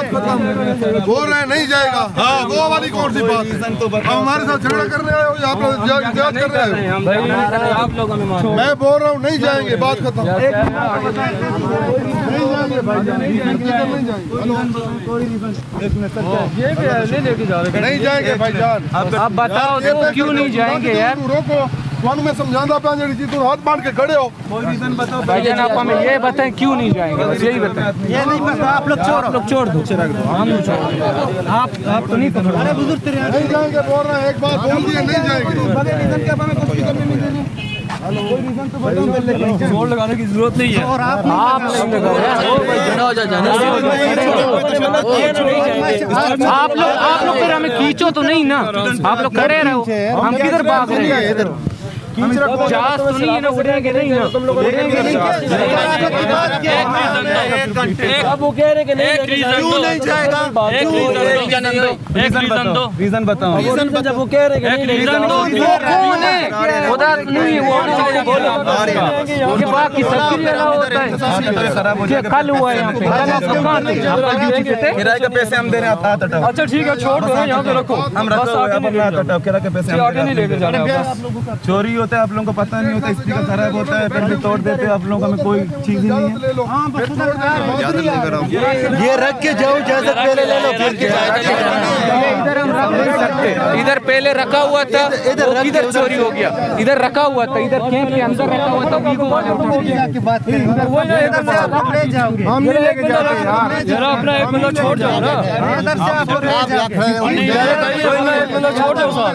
बोल रहे नहीं जाएगा। हाँ वो वाली कौन सी बात है? हमारे साथ झगड़ा करने आए हो, यहाँ पर इत्तेजाज कर रहे हो। मैं बोल रहा हूँ नहीं जाएंगे, बात खत्म। नहीं जाएंगे भाईजान, नहीं जाएंगे भाईजान। आप बताओ तो क्यों नहीं जाएंगे यार? रोको, ਤੁਹਾਨੂੰ मैं समझाता पाया जी, तुम हाथ बांध के खड़े हो। कोई रीजन बताओ भाईजान, आप हमें ये बताएं क्यों नहीं जाएंगे, बस यही बताएं। ये नहीं पता, आप लोग छोड़ दो, हम नहीं छोड़। आप तो नहीं पकड़ो। अरे बुजुर्ग तेरे नहीं जाएंगे बोल रहे हैं, एक बात बोल दिए नहीं जाएंगे। बगैर रीजन के हमें कुछ करने नहीं देंगे। कोई रीजन तो बताओ, जोर लगाने की जरूरत नहीं है। और आप नहीं लगाओ, आप लोग फिर हमें खींचो तो नहीं ना, आप लोग खड़े रहो, हम किधर भाग रहे हैं? जहाज तो नहीं है ना, उड़ेंगे नहीं ना, उड़ेंगे नहीं। अब वो कह रहे कि नहीं जाएगा, रीजन बताओ। जब वो कह रहे कि रीजन दो, कौन है उधर? नहीं वो बाकी सबके लिए होता है। कल हुआ है यहाँ पे, कल आप कहाँ थे? किराए के पैसे हम दे रहे हैं, हाथ हटाओ। अच्छा ठीक है, छोड़ दो, यहाँ पे रखो, हम रखो, किराए के पैसे आगे नहीं लेके जाना। चोरी होता है, आप लोगों को पता नहीं होता, स्पीकर खराब होता है, फिर भी तोड़ देते हैं। आप लोगों का में कोई चीज ही नहीं है। ये रख के जाओ, इजाजत पहले ले लो, फिर इधर हम रख नहीं सकते। इधर पहले रखा हुआ था, इधर चोरी हो गया। इधर रखा हुआ था, इधर कैंप के अंदर रखा हुआ था, वीगो वाले हम नहीं लेके जाते जरा अपना एक बंदा छोड़ जाओ ना, इधर से आप एक बंदा छोड़ जाओ साहब।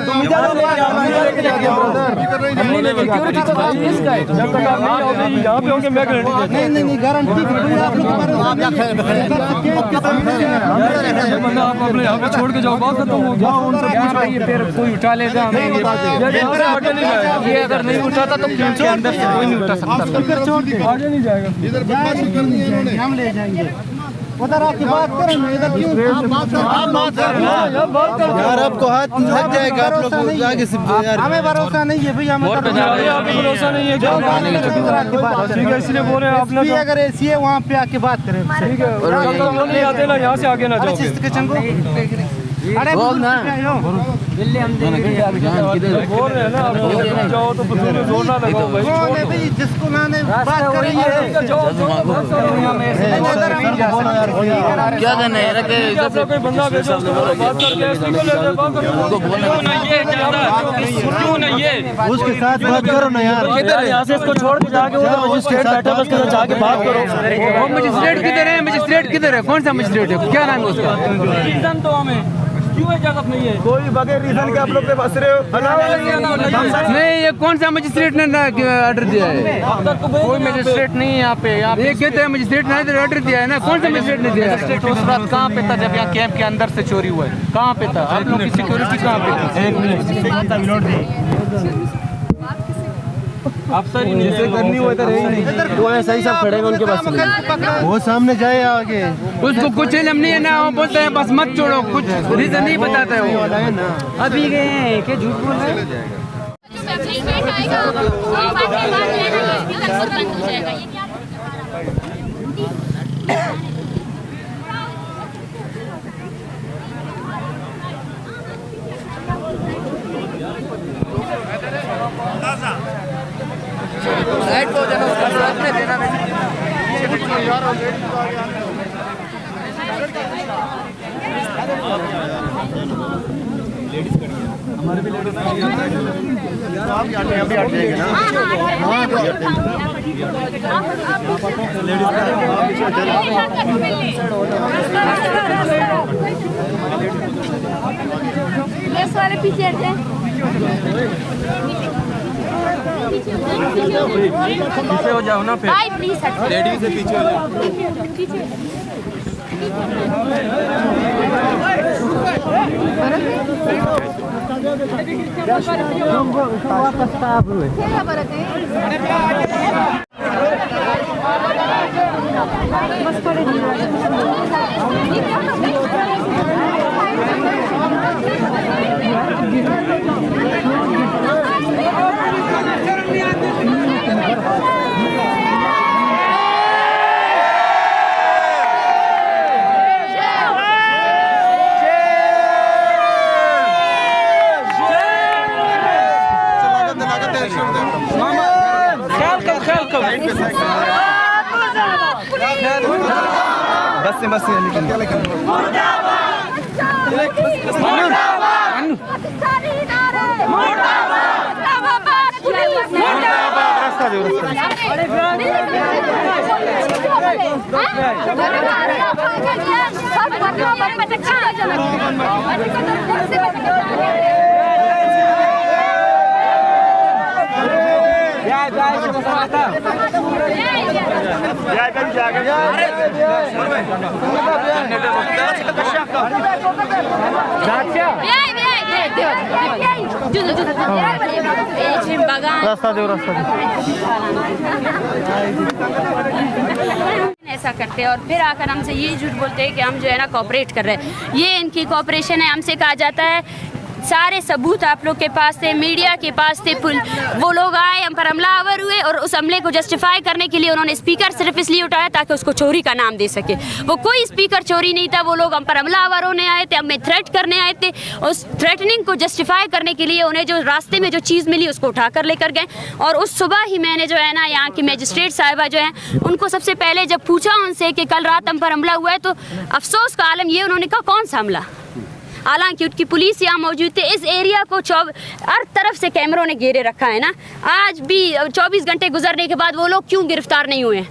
तुम सिक्योरिटी तो काम इसका है, जब तक आप नहीं आओगे यहाँ पे होंगे मैं गारंटी। नहीं गारंटी आप लोग आप अपने यहाँ पे छोड़ के जाओ, बात खत्म हो गया। फिर कोई उठा लेगा, ये अगर नहीं उठाता तो कैंप के अंदर से कोई नहीं उठा सकता। आगे नहीं जाएगा, इधर बदमाशी करनी है इन्होंने। हम ले जाएंगे। उधर आके बात करो ना, इधर क्यों यार? आपको हाथ लग जाएगा, आप लोग आगे से यार। हमें भरोसा नहीं है भैया, हमें भरोसा नहीं है। ठीक है, इसलिए बोल रहे हैं अपना, अगर ऐसी है वहाँ पे आके बात करें। ठीक है, वो नहीं आते ना, यहाँ से आगे ना जाओ। अरे बोल ना, दिल्ली हम बोल रहे हैं ना, जाओ तो जोर ना लगाओ भाई। जिसको मैंने बात करी है, क्या करना है? कोई बंदा भेजो, बात करके उसके साथ बात करो ना यार। यहाँ से इसको छोड़ के जाके उधर मजिस्ट्रेट बैठा है, उसके साथ जाके बात करो। वो मजिस्ट्रेट किधर है? मजिस्ट्रेट किधर है? कौन सा मजिस्ट्रेट है? क्या नाम है उसका? रीजन तो हमें क्यों इजाजत नहीं है? कोई बगैर रीजन के आप लोग पे बस रहे हो। नहीं, ये कौन सा मजिस्ट्रेट ने ऑर्डर दिया है? कोई मजिस्ट्रेट नहीं है यहाँ पे। ये कहते हैं मजिस्ट्रेट ने ऑर्डर दिया है ना, कौन सा मजिस्ट्रेट ने दिया है? उस रात कहाँ पे था जब यहाँ कैंप के अंदर से चोरी हुआ है? कहाँ पे था? आप लोग की सिक्योरिटी कहाँ पे थी? अफसर ही जैसे करनी हो इधर नहीं, वो ऐसा ही सब खड़े हैं उनके पास। वो सामने जाए आगे, उसको कुछ इल्म नहीं है ना, वो बोलते हैं बस मत छोड़ो, कुछ रीजन नहीं बताता है वो। अभी गए हैं क्या? झूठ बोल रहे हैं। साइड हो जाना, साथ में देना हमारे भी लेडीज अभी हट जाएंगे ना। लेस वाले पीछे हट जाए, पीछे हो जाओ ना, फिर प्लीज लेडीज से पीछे हो जाओ। बस से ऐसा करते हैं और फिर आकर हमसे ये झूठ बोलते हैं कि हम जो है ना कोऑपरेट कर रहे हैं। ये इनकी कोऑपरेशन है। हमसे कहा जाता है सारे सबूत आप लोग के पास थे, मीडिया के पास थे, वो लोग आए, हम पर हमलावर हुए और उस हमले को जस्टिफाई करने के लिए उन्होंने स्पीकर सिर्फ इसलिए उठाया ताकि उसको चोरी का नाम दे सके। वो कोई स्पीकर चोरी नहीं था। वो लोग हम पर हमलावर होने आए थे, हमें थ्रेट करने आए थे। उस थ्रेटनिंग को जस्टिफाई करने के लिए उन्हें जो रास्ते में जो चीज़ मिली उसको उठाकर लेकर गए। और उस सुबह ही मैंने जो है ना यहाँ की मजिस्ट्रेट साहिबा जो हैं उनको सबसे पहले जब पूछा उनसे कि कल रात हम पर हमला हुआ है, तो अफसोस का आलम ये उन्होंने कहा कौन सा हमला। हालांकि उनकी पुलिस यहाँ मौजूद थे। इस एरिया को हर तरफ से कैमरों ने घेरे रखा है ना। आज भी 24 घंटे गुजरने के बाद वो लोग क्यों गिरफ्तार नहीं हुए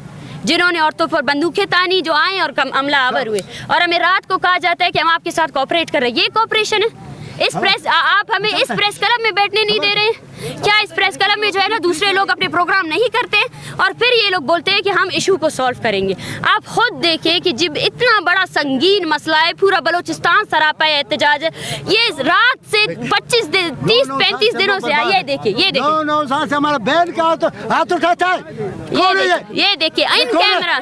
जिन्होंने औरतों पर बंदूकें तानी, जो आए और हमलावर हुए। और हमें रात को कहा जाता है कि हम आपके साथ कोऑपरेट कर रहे हैं। ये कोऑपरेशन है? इस प्रेस आप हमें इस प्रेस क्लब में बैठने नहीं दे रहे हैं क्या? इस प्रेस क्लब में जो है ना दूसरे लोग अपने प्रोग्राम नहीं करते और फिर ये लोग बोलते हैं कि हम इशू को सॉल्व करेंगे। आप खुद देखिए कि जब इतना बड़ा संगीन मसला है, पूरा बलोचिस्तान सरापा एहतजाज है, ये रात से 25 दिन 30-35 दिनों से ये देखिए, ये देखिए 9 साल से हमारा बहन का हाथ उठाता है। ये देखिए इन कैमरा